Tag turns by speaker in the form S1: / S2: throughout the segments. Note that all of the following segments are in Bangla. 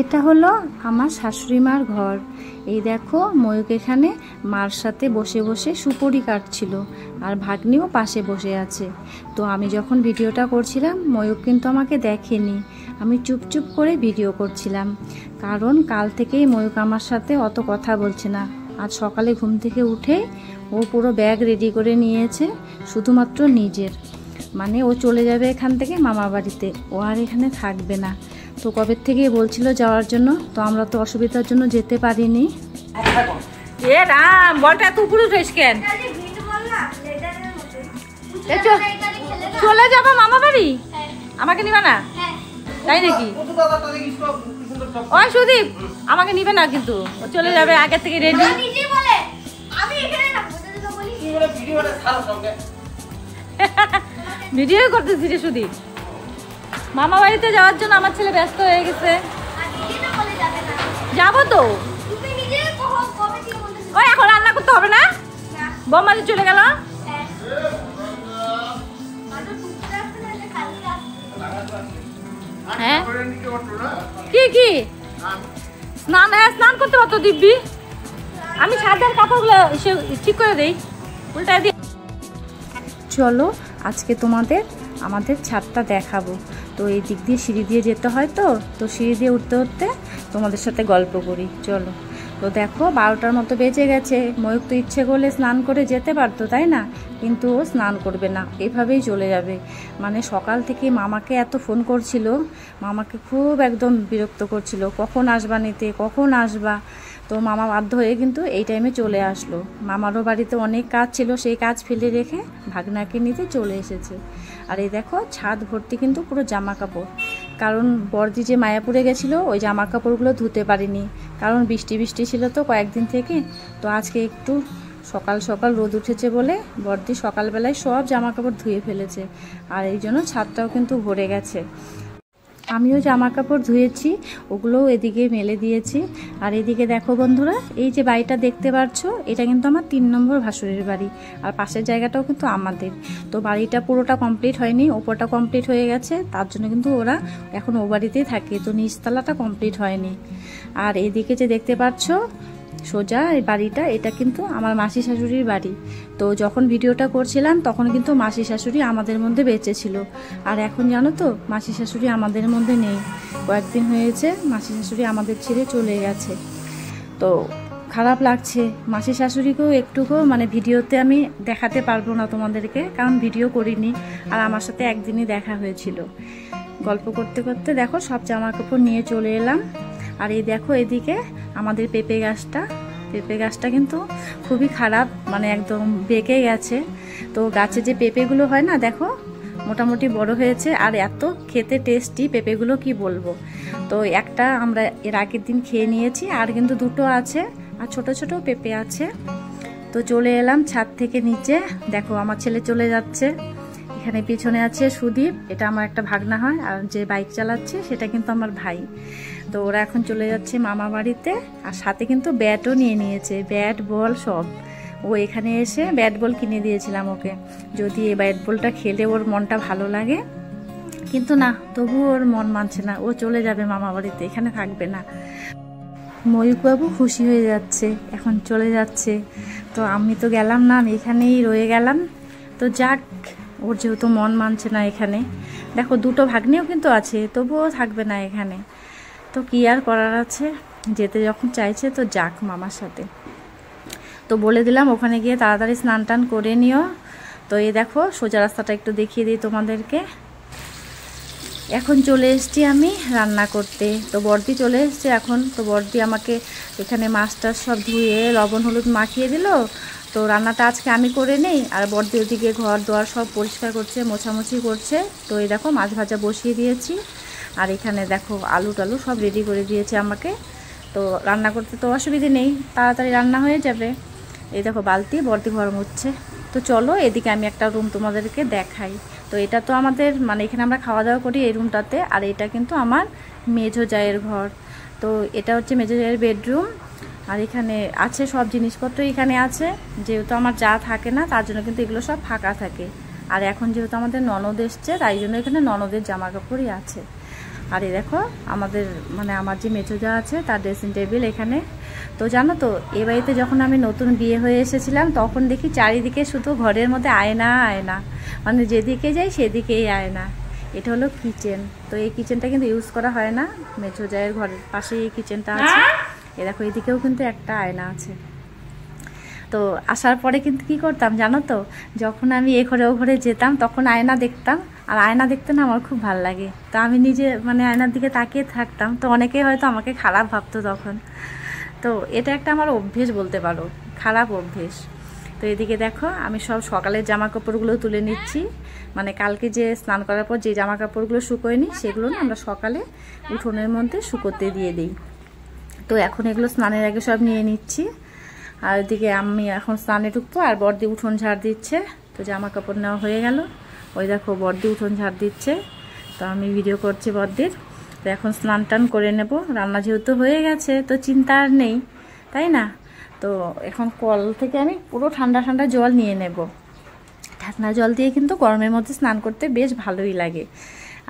S1: এটা হলো আমার শাশুড়ি মার ঘর। এই দেখো ময়ূক এখানে মার সাথে বসে বসে সুপুরি কাটছিল, আর ভাগ্নিও পাশে বসে আছে। তো আমি যখন ভিডিওটা করছিলাম ময়ূক কিন্তু আমাকে দেখেনি, আমি চুপচুপ করে ভিডিও করছিলাম। কারণ কাল থেকেই ময়ূক আমার সাথে অত কথা বলছে না। আজ সকালে ঘুম থেকে উঠে ও পুরো ব্যাগ রেডি করে নিয়েছে, শুধুমাত্র নিজের, মানে ও চলে যাবে এখান থেকে মামা বাড়িতে, ও আর এখানে থাকবে না। তো কবে থেকে বলছিল যাওয়ার জন্য, তো আমরা তো অসুবিধার জন্য যেতে পারিনি। এ রাম, বলটা এত উপরে উঠেছ কেন? চলে যাবো মামা বাড়ি, আমাকে নিবা না? তাই নাকি? ওই সুদীপ, আমাকে নিবে না কিন্তু, চলে যাবে আগে থেকে রেডি। ভিডিও করতেছি রে সুদীপ। মামা বাড়িতে যাওয়ার জন্য আমার ছেলে ব্যস্ত হয়ে গেছে। যাবো তো, ওই এখন রান্না করতে হবে না? বৌমাদি চলে গেল। হ্যাঁ কি কি স্নান? হ্যাঁ স্নান করতে পারতো দিব্যি। আমি সাদের কাপড়গুলো ঠিক করে দেই, উল্টা দিই। চলো আজকে তোমাদের আমাদের ছাদটা দেখাবো। তো এই দিক দিয়ে সিঁড়ি দিয়ে যেতে হয়, তো সিঁড়ি দিয়ে উঠতে উঠতে তোমাদের সাথে গল্প করি। চলো। তো দেখো 12টার মতো বেজে গেছে। ময়ূক তো ইচ্ছে করলে স্নান করে যেতে পারতো, তাই না? কিন্তু ও স্নান করবে না, এভাবেই চলে যাবে। মানে সকাল থেকে মামাকে এত ফোন করছিল, মামাকে খুব একদম বিরক্ত করছিল, কখন আসবা নিতে, কখন আসবা। তো মামা বাধ্য হয়ে কিন্তু এই টাইমে চলে আসলো। মামারও বাড়িতে অনেক কাজ ছিল, সেই কাজ ফেলে রেখে ভাগনাকে নিতে চলে এসেছে। আর এই দেখো ছাদ ভর্তি কিন্তু পুরো জামা কাপড়। কারণ বর্দি যে মায়াপুরে গেছিলো, ওই জামা কাপড়গুলো ধুতে পারিনি, কারণ বৃষ্টি ছিল তো কয়েকদিন থেকে। তো আজকে একটু সকাল সকাল রোদ উঠেছে বলে বর্দি সকালবেলায় সব জামা কাপড় ধুয়ে ফেলেছে, আর এই জন্য ছাদটাও কিন্তু ভরে গেছে। আমিও জামা কাপড় ধুয়েছি, ওগুলোও এদিকে মেলে দিয়েছি। আর এদিকে দেখো বন্ধুরা, এই যে বাড়িটা দেখতে পাচ্ছ, এটা কিন্তু আমার 3 নম্বর ভাসুরের বাড়ি, আর পাশের জায়গাটাও কিন্তু আমাদের। তো বাড়িটা পুরোটা কমপ্লিট হয়নি, ওপরটা কমপ্লিট হয়ে গেছে, তার জন্য কিন্তু ওরা এখন ও বাড়িতেই থাকে, তো নিচতলাটা কমপ্লিট হয়নি। আর এদিকে যে দেখতে পাচ্ছ সোজা এই বাড়িটা, এটা কিন্তু আমার মাসি শাশুড়ির বাড়ি। তো যখন ভিডিওটা করছিলাম তখন কিন্তু মাসি শাশুড়ি আমাদের মধ্যে বেঁচে ছিল, আর এখন জানো তো মাসি শাশুড়ি আমাদের মধ্যে নেই। কয়েকদিন হয়েছে মাসি শাশুড়ি আমাদের ছেড়ে চলে গেছে। তো খারাপ লাগছে। মাসি শাশুড়িকেও একটুকুও মানে ভিডিওতে আমি দেখাতে পারবো না তোমাদেরকে, কারণ ভিডিও করিনি, আর আমার সাথে একদিনই দেখা হয়েছিল। গল্প করতে করতে দেখো সব জামা কাপড় নিয়ে চলে এলাম। আর এই দেখো এদিকে আমাদের পেঁপে গাছটা কিন্তু খুবই খারাপ, মানে একদম বেঁকে গেছে। তো গাছে যে পেঁপেগুলো হয় না, দেখো মোটামুটি বড় হয়েছে, আর এত খেতে টেস্টি পেঁপেগুলো কি বলবো। তো একটা আমরা এর আগের দিন খেয়ে নিয়েছি, আর কিন্তু 2টো আছে, আর ছোট ছোট পেঁপে আছে। তো চলে এলাম ছাদ থেকে নিচে। দেখো আমার ছেলে চলে যাচ্ছে। এখানে পিছনে আছে সুদীপ, এটা আমার একটা ভাগনা হয়, আর যে বাইক চালাচ্ছে সেটা কিন্তু আমার ভাই। তো ওরা এখন চলে যাচ্ছে মামা বাড়িতে, আর সাথে কিন্তু ব্যাটও নিয়ে নিয়েছে, ব্যাট বল সব। ও এখানে এসে ব্যাট বল কিনে দিয়েছিলাম ওকে, যদি এই ব্যাট বলটা খেলে ওর মনটা ভালো লাগে। কিন্তু না, তবু ওর মন মানছে না, ও চলে যাবে মামা বাড়িতে, এখানে থাকবে না। ময়ূকবাবু খুশি হয়ে যাচ্ছে, এখন চলে যাচ্ছে। তো আমি তো গেলাম না, আমি এখানেই রয়ে গেলাম। তো যাক, ওর যেহেতু মন মানছে না এখানে। দেখো 2টো ভাগ্নেও কিন্তু আছে, তবুও থাকবে না এখানে। তো কি আর করার আছে, যেতে যখন চাইছে তো যাক মামার সাথে। তো বলে দিলাম ওখানে গিয়ে তাড়াতাড়ি স্নান টান করে নিও। তো এই দেখো সোজা রাস্তাটা একটু দেখিয়ে দিই তোমাদেরকে। এখন চলে এসেছি আমি রান্না করতে। তো বর্দি চলে এসছে এখন। তো বর্দি আমাকে এখানে মাছ টাছ সব ধুয়ে লবণ হলুদ মাখিয়ে দিল। তো রান্নাটা আজকে আমি করে নেই, আর বর্দি ওদিকে ঘর দোয়ার সব পরিষ্কার করছে, মোছামুছি করছে। তো এই দেখো মাছ ভাজা বসিয়ে দিয়েছি, আর এখানে দেখো আলু টালু সব রেডি করে দিয়েছে আমাকে। তো রান্না করতে তো অসুবিধে নেই, তাড়াতাড়ি রান্না হয়ে যাবে। এই দেখো বালতি, বর্দি ঘর মুছছে। তো চলো এদিকে আমি একটা রুম তোমাদেরকে দেখাই। তো এটা তো আমাদের মানে এখানে আমরা খাওয়া দাওয়া করি এই রুমটাতে, আর এটা কিন্তু আমার মেজো জায়ের ঘর। তো এটা হচ্ছে মেজো জায়ের বেডরুম, আর এখানে আছে সব জিনিসপত্র এখানে আছে। যেহেতু আমার যা থাকে না, তার জন্য কিন্তু এগুলো সব ফাঁকা থাকে। আর এখন যেহেতু আমাদের ননদ এসছে, তাই জন্য এখানে ননদের জামা কাপড়ই আছে। আর এই দেখো আমাদের মানে আমার যে মেজো যা আছে তার ড্রেসিং টেবিল এখানে। তো জানো তো এ বাড়িতে যখন আমি নতুন বিয়ে হয়ে এসেছিলাম তখন দেখি চারিদিকে শুধু ঘরের মধ্যে আয়না আয়না, মানে যেদিকে যাই সেদিকেই আয়না। এটা হলো কিচেন। তো এই কিচেনটা কিন্তু ইউজ করা হয় না, মেজো জায়ের ঘরের পাশেই এই কিচেনটা আছে। এ দেখো এদিকেও কিন্তু একটা আয়না আছে। তো আসার পরে কিন্তু কি করতাম জানো তো, যখন আমি এ ঘরে ও ঘরে যেতাম তখন আয়না দেখতাম, আর আয়না দেখতে না আমার খুব ভালো লাগে। তো আমি নিজে মানে আয়নার দিকে তাকিয়ে থাকতাম। তো অনেকেই হয়তো আমাকে খারাপ ভাবতো তখন। তো এটা একটা আমার অভ্যেস বলতে পারো, খারাপ অভ্যেস। তো এদিকে দেখো আমি সব সকালের জামা কাপড়গুলো তুলে নিচ্ছি, মানে কালকে যে স্নান করার পর যে জামা কাপড়গুলো শুকোয়নি সেগুলো না আমরা সকালে উঠোনের মধ্যে শুকোতে দিয়ে দিই। তো এখন এগুলো স্নানের আগে সব নিয়ে নিচ্ছি। আর এদিকে আমি এখন স্নানে ঢুকবো, আর বড়দি উঠোন ঝাড় দিচ্ছে। তো জামা কাপড় নেওয়া হয়ে গেল, ওই দেখো বড়দি উঠোন ঝাড় দিচ্ছে। তো আমি ভিডিও করছি বড়দির। তো এখন স্নান টান করে নেব, রান্না যেহেতু হয়ে গেছে তো চিন্তা আর নেই, তাই না? তো এখন কল থেকে আমি পুরো ঠান্ডা ঠান্ডা জল নিয়ে নেব। ঠান্ডা জল দিয়ে কিন্তু গরমের মধ্যে স্নান করতে বেশ ভালোই লাগে।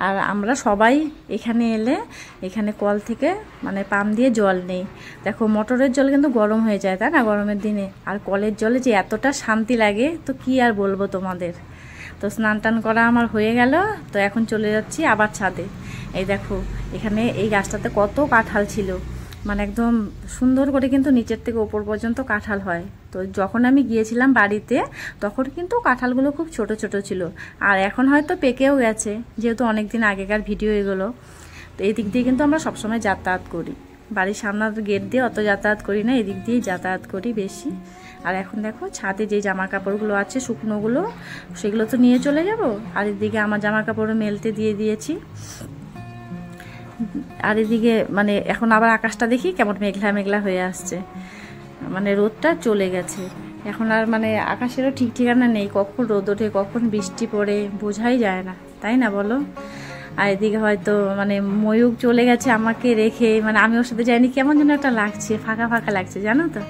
S1: আর আমরা সবাই এখানে এলে এখানে কল থেকে মানে পাম্প দিয়ে জল নেই। দেখো মোটরের জল কিন্তু গরম হয়ে যায়, তাই না, গরমের দিনে। আর কলের জলে যে এতটা শান্তি লাগে তো কি আর বলবো তোমাদের। তো স্নান টান করা আমার হয়ে গেল। তো এখন চলে যাচ্ছি আবার ছাদে। এই দেখো এখানে এই গাছটাতে কত কাঁঠাল ছিল, মানে একদম সুন্দর করে কিন্তু নিচের থেকে ওপর পর্যন্ত কাঁঠাল হয়। তো যখন আমি গিয়েছিলাম বাড়িতে তখন কিন্তু কাঁঠালগুলো খুব ছোট ছোট ছিল, আর এখন হয়তো পেকেও গেছে, যেহেতু অনেক দিন আগেকার ভিডিও এগুলো। তো এই দিক দিয়ে কিন্তু আমরা সবসময় যাতায়াত করি, বাড়ির সামনের গেট দিয়ে অত যাতায়াত করি না, এদিক দিয়েই যাতায়াত করি বেশি। আর এখন দেখো ছাদে যে জামা কাপড়গুলো আছে শুকনোগুলো সেগুলো তো নিয়ে চলে যাব। আর এদিকে আমার জামা কাপড়ও মেলতে দিয়ে দিয়েছি। আর এদিকে মানে এখন আবার আকাশটা দেখি কেমন মেঘলা মেঘলা হয়ে আসছে, মানে রোদটা চলে গেছে। এখন আর মানে আকাশেরও ঠিক ঠিকানা নেই, কখন রোদ ওঠে কখন বৃষ্টি পড়ে বোঝাই যায় না, তাই না বলো? আর এদিকে হয়তো মানে ময়ূক চলে গেছে আমাকে রেখে, মানে আমি ওর সাথে যাইনি, কেমন যেন একটা লাগছে, ফাঁকা ফাঁকা লাগছে জানো তো।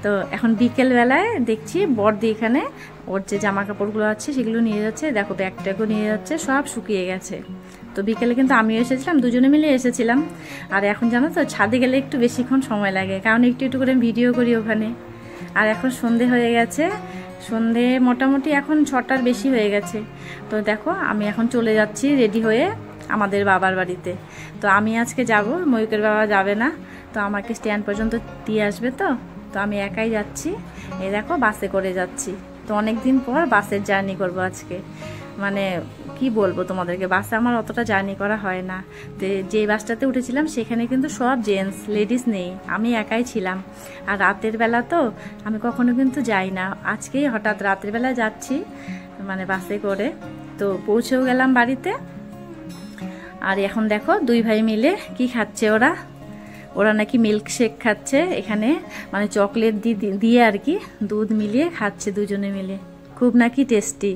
S1: তো এখন বিকেলবেলায় দেখছি বড়দি এখানে ওর যে জামা কাপড়গুলো আছে সেগুলো নিয়ে যাচ্ছে। দেখো ব্যাগটাকেও নিয়ে যাচ্ছে, সব শুকিয়ে গেছে। তো বিকেলে কিন্তু আমিও এসেছিলাম, দুজনে মিলে এসেছিলাম। আর এখন জানো তো ছাদে গেলে একটু বেশিক্ষণ সময় লাগে, কারণ একটু একটু করে ভিডিও করি ওখানে। আর এখন সন্ধে হয়ে গেছে, সন্ধে মোটামুটি এখন 6টার বেশি হয়ে গেছে। তো দেখো আমি এখন চলে যাচ্ছি রেডি হয়ে আমাদের বাবার বাড়িতে। তো আমি আজকে যাব, ময়ূকের বাবা যাবে না। তো আমাকে স্ট্যান্ড পর্যন্ত দিয়ে আসবে। তো আমি একাই যাচ্ছি। এই দেখো বাসে করে যাচ্ছি। তো অনেক দিন পর বাসের জার্নি করব আজকে। মানে কি বলবো তোমাদেরকে, বাসে আমার অতটা জার্নি করা হয় না। যে বাসটাতে উঠেছিলাম সেখানে কিন্তু সব জেন্টস, লেডিস নেই, আমি একাই ছিলাম। আর রাতের বেলা তো আমি কখনো কিন্তু যাই না, আজকেই হঠাৎ রাতের বেলা যাচ্ছি মানে বাসে করে। তো পৌঁছেও গেলাম বাড়িতে। আর এখন দেখো দুই ভাই মিলে কি খাচ্ছে, ওরা নাকি মিল্কশেক খাচ্ছে এখানে, মানে চকলেট দিয়ে আর কি দুধ মিলিয়ে খাচ্ছে দুজনে মিলে, খুব নাকি টেস্টি।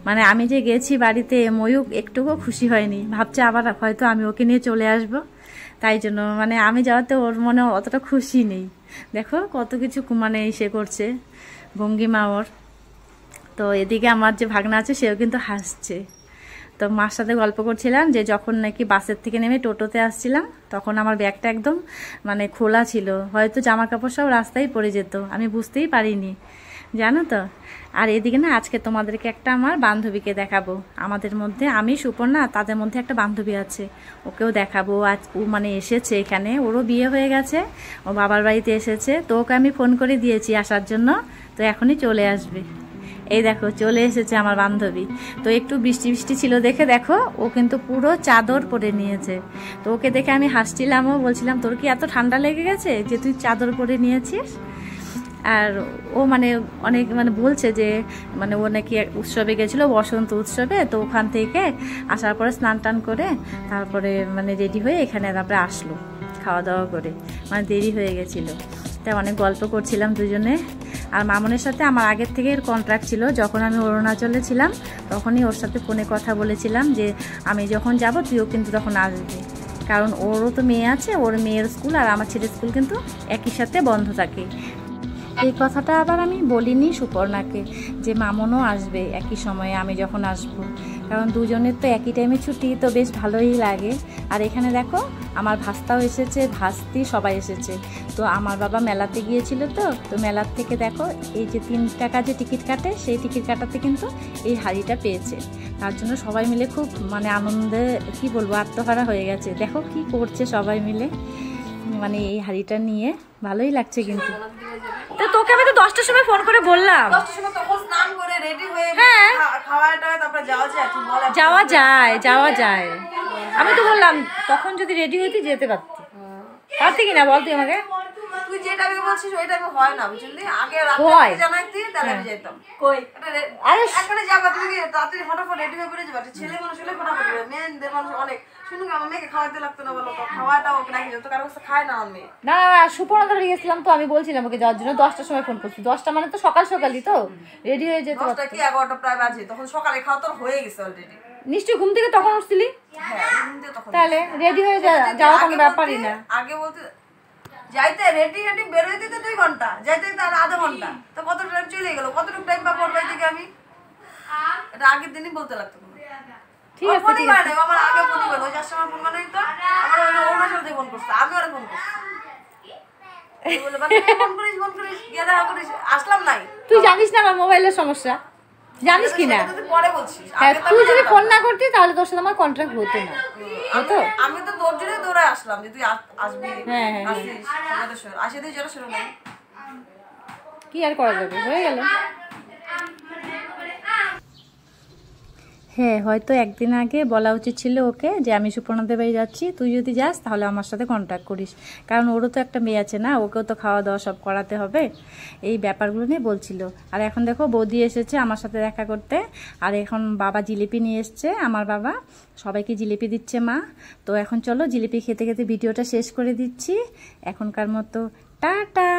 S1: মানে আমি যে গেছি বাড়িতে ময়ূক একটুকু খুশি হয়নি, ভাবছে আবার হয়তো আমি ওকে নিয়ে চলে আসব, তাই জন্য মানে আমি যাওয়াতে ওর মনে অতটা খুশি নেই। দেখো কত কিছু মানে সে করছে ভঙ্গিমা ওর। তো এদিকে আমার যে ভাগনা আছে সেও কিন্তু হাসছে। তো মার সাথে গল্প করছিলাম যে যখন নাকি বাসের থেকে নেমে টোটোতে আসছিলাম তখন আমার ব্যাগটা একদম মানে খোলা ছিল, হয়তো জামা কাপড় সব রাস্তায় পড়ে যেত, আমি বুঝতেই পারিনি, জানো তো। আর এদিকে না আজকে তোমাদেরকে একটা আমার বান্ধবীকে দেখাবো, আমাদের মধ্যে আমি সুপর্ণা, তাদের মধ্যে একটা বান্ধবী আছে, ওকেও দেখাবো। আজ ও মানে এসেছে এখানে, ওরও বিয়ে হয়ে গেছে, ও বাবার বাড়িতে এসেছে। তো ওকে আমি ফোন করে দিয়েছি আসার জন্য, তো এখনই চলে আসবে। এই দেখো চলে এসেছে আমার বান্ধবী। তো একটু বৃষ্টি বৃষ্টি ছিল দেখে দেখো ও কিন্তু পুরো চাদর পরে নিয়েছে। তো ওকে দেখে আমি হাসছিলামও, বলছিলাম তোর কি এত ঠান্ডা লেগে গেছে যে তুই চাদর পরে নিয়েছিস। আর ও মানে অনেক মানে বলছে যে মানে ও নাকি উৎসবে গেছিলো, বসন্ত উৎসবে, তো ওখান থেকে আসার পরে স্নান টান করে তারপরে মানে রেডি হয়ে এখানে তারপরে আসলো খাওয়া দাওয়া করে, মানে দেরি হয়ে গেছিলো। তাই অনেক গল্প করছিলাম দুজনে। আর মামনের সাথে আমার আগের থেকে এর কন্ট্রাক্ট ছিল, যখন আমি অরুণাচলে ছিলাম তখনই ওর সাথে ফোনে কথা বলেছিলাম যে আমি যখন যাব তুইও কিন্তু তখন আসবি, কারণ ওরও তো মেয়ে আছে, ওর মেয়ের স্কুল আর আমার ছেলের স্কুল কিন্তু একই সাথে বন্ধ থাকে। এই কথাটা আবার আমি বলিনি সুপর্ণাকে যে মামনও আসবে একই সময়ে আমি যখন আসবো, কারণ দুজনের তো একই টাইমে ছুটি, তো বেশ ভালোই লাগে। আর এখানে দেখো আমার ভাস্তাও এসেছে, ভাস্তি সবাই এসেছে। তো আমার বাবা মেলাতে গিয়েছিল, তো মেলার থেকে দেখো এই যে 3 টাকা যে টিকিট কাটে, সেই টিকিট কাটাতে কিন্তু এই হাঁড়িটা পেয়েছে। তার জন্য সবাই মিলে খুব মানে আনন্দে কি বলবো আত্মহারা হয়ে গেছে। দেখো কি করছে সবাই মিলে, মানে এই হাঁড়িটা নিয়ে ভালোই লাগছে। কিন্তু তো তোকে আমি তো 10টার সময় ফোন করে বললাম,
S2: 10টার সময় তখন স্নান করে রেডি হয়ে
S1: হ্যাঁ
S2: খাওয়াটা তারপরে যাওয়া যায়, তুই বল।
S1: যাওয়া যায়। আমি তো বললাম তখন যদি রেডি হইতি যেতে পারতি কিনা বল তুই আমাকে।
S2: তুই যে টাইমে বলছিস ওই টাইমে হয় না, বুঝলি? আগে
S1: হয়।
S2: রাতে জানাইতি তাহলে আমি যেতাম। কই এখানে যাবা তুমি কি রাতে ফটাফট রেডি হয়ে বেরিয়ে যাবা? ছেলে মানুষ হলে ফটাফট মেয়েদের মানুষ অনেক শুনুন, আমার মেয়েকে খাওয়াতে লাগতো না বলো তো, খাওয়াটাও নাকি যত কারো কাছে খায় না আমার মেয়ে।
S1: না সুপর্ণা ধরে গেছিলাম, তো আমি বলছিলাম ওকে যাওয়ার জন্য 10টার সময় ফোন করছি। 10টা মানে তো সকালই তো রেডি হয়ে যেতে।
S2: 10টা কি 11টা প্রায় বাজে, তখন সকালে খাওয়া তো হয়ে গেছে অলরেডি।
S1: নিশ্চয়ই ঘুম থেকে তখন উঠছিলি,
S2: হ্যাঁ ঘুম থেকে তখন।
S1: তাহলে রেডি হয়ে যাওয়া কোনো ব্যাপারই না।
S2: আগে বলতে যাইতে রেডি বের হইতে তো 2 ঘন্টা, যাইতে তার আধা ঘন্টা, তো কত টাইম চলে গেল, কতটুকু টাইম পাবো ওর বাড়ি থেকে আমি? এটা আগের দিনই বলতে লাগতো।
S1: ঠিক আছে ঠিক আছে,
S2: আমার আগে ফোন করে ওই যার সময় ফোন মানে তো আমার ওই অরুণাচল থেকে ফোন করছে, আমি ওরে ফোন করছি। বলে বাবা ফোন করিস গিয়ে দেখা করিস, আসলাম নাই।
S1: তুই জানিস না আমার মোবাইলের সমস্যা, জানিস কি না?
S2: পরে বলছিস।
S1: তুই যদি ফোন না করতি তাহলে তোর সাথে আমার কন্ট্রাক্ট হতো না, হতো।
S2: আমি তো তোর জন্য দৌড়ায় আসলাম যে তুই আসবি।
S1: হ্যাঁ
S2: আসিস আসে দিয়ে যেটা শুরু নাই,
S1: কি আর করা যাবে, হয়ে গেল। হ্যাঁ হয়তো একদিন আগে বলা উচিত ছিল ওকে যে আমি সুপর্ণাদের বাড়ি যাচ্ছি, তুই যদি যাস তাহলে আমার সাথে কন্ট্যাক্ট করিস, কারণ ওরও তো একটা মেয়ে আছে না, ওকেও তো খাওয়া দাওয়া সব করাতে হবে। এই ব্যাপারগুলো নিয়ে বলছিল। আর এখন দেখো বৌদি এসেছে আমার সাথে দেখা করতে, আর এখন বাবা জিলিপি নিয়ে এসছে, আমার বাবা সবাইকে জিলিপি দিচ্ছে মা। তো এখন চলো জিলিপি খেতে খেতে ভিডিওটা শেষ করে দিচ্ছি। এখনকার মতো টাটা।